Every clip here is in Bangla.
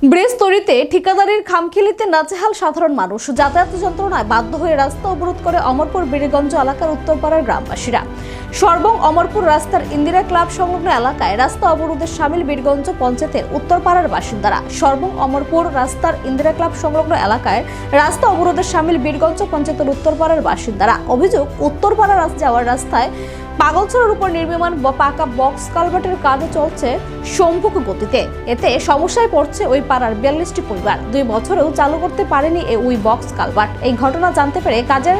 ব্রিজ তৈরিতে ঠিকাদারির খামখেলিতে নাজেহাল সাধারণ মানুষ। যাতায়াত যন্ত্রণায় বাধ্য হয়ে রাস্তা অবরোধ করে অমরপুর বীরগঞ্জ এলাকার উত্তরপাড়ার গ্রামবাসীরা। সর্বং অমরপুর রাস্তার ইন্দিরা ক্লাব সংলগ্ন এলাকায় রাস্তা অবরোধে সামিল বীরগঞ্জ পঞ্চায়েতের উত্তরপাড়ার বাসিন্দারা। সর্বং অমরপুর রাস্তার ইন্দিরা ক্লাব সংলগ্ন এলাকায় রাস্তা অবরোধে সামিল বীরগঞ্জ পঞ্চায়েতের উত্তরপাড়ার বাসিন্দারা। অভিযোগ, উত্তরপাড়া যাওয়ার রাস্তায় পাগলছড়ার উপর নির্মীয়মান পাকা বক্স কালভার্টের কাজ চলছে সম্মুখ গতিতে। এতে সমস্যায় পড়ছে ওই পাড়ার 42টি পরিবার। 2 বছরেও চালু করতে পারেনি ওই বক্স কালভার্ট। এই ঘটনা জানতে পেরে কাজের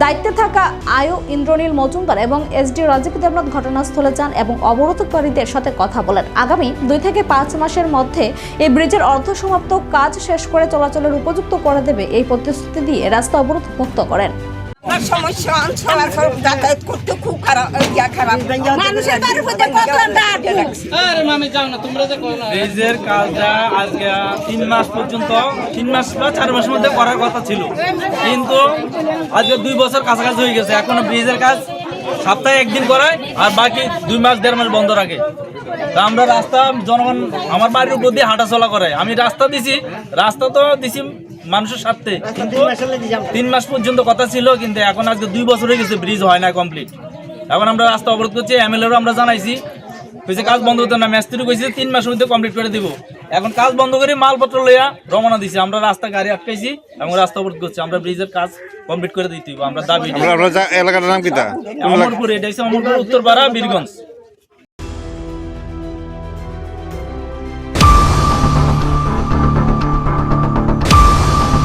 দায়িত্বে থাকা আয়ো ইন্দ্রনীল মজুমদার এবং এসডি রাজীব দেবনাথ ঘটনাস্থলে যান এবং অবরোধকারীদের সাথে কথা বলেন। আগামী 2 থেকে 5 মাসের মধ্যে এই ব্রিজের অর্ধসমাপ্ত কাজ শেষ করে চলাচলের উপযুক্ত করে দেবে এই প্রতিশ্রুতি দিয়ে রাস্তা অবরোধ মুক্ত করেন। সমস্যা চলাচল যাতায়াত করতে খুব খারাপ মানুষের বাড়ির মধ্যে কত ব্রিজের কাজটা আজকে 3 মাস পর্যন্ত 3 মাস বা 4 মাসের মধ্যে করার কথা ছিল, কিন্তু আজকে 2 বছর কাছাকাছি হয়ে গেছে। এখনো ব্রিজের কাজ সপ্তাহে 1 দিন করায় আর বাকি 2 মাস 1.5 মাস বন্ধ রাখে। তা আমরা রাস্তা জনগণ আমার বাড়ির উপর দিয়ে হাঁটাচলা করে, আমি রাস্তা দিছি, রাস্তা তো দিছি মানুষের স্বার্থে, কিন্তু 3 মাস পর্যন্ত কথা ছিল, কিন্তু এখন আজকে 2 বছর হয়ে গেছে, ব্রিজ হয় না কমপ্লিট। এখন আমরা রাস্তা অবরোধ করছি, এমএলএরও আমরা জানাইছি, কইছে কাজ বন্ধ হতো না, মিস্ত্রি কইছে 3 মাসের মধ্যে কমপ্লিট করে দিব। এখন কাজ বন্ধ করে মালপত্র লইয়া রওনা দিছি, আমরা রাস্তা গাড়ি আটকাইছি এবং রাস্তা অবরোধ করছি। আমরা ব্রিজের কাজ কমপ্লিট করে দিতে হবে, আমরা দাবি। এলাকাটার নাম কি? অমরপুর, এটা হচ্ছে অমরপুর উত্তরপাড়া বীরগঞ্জ।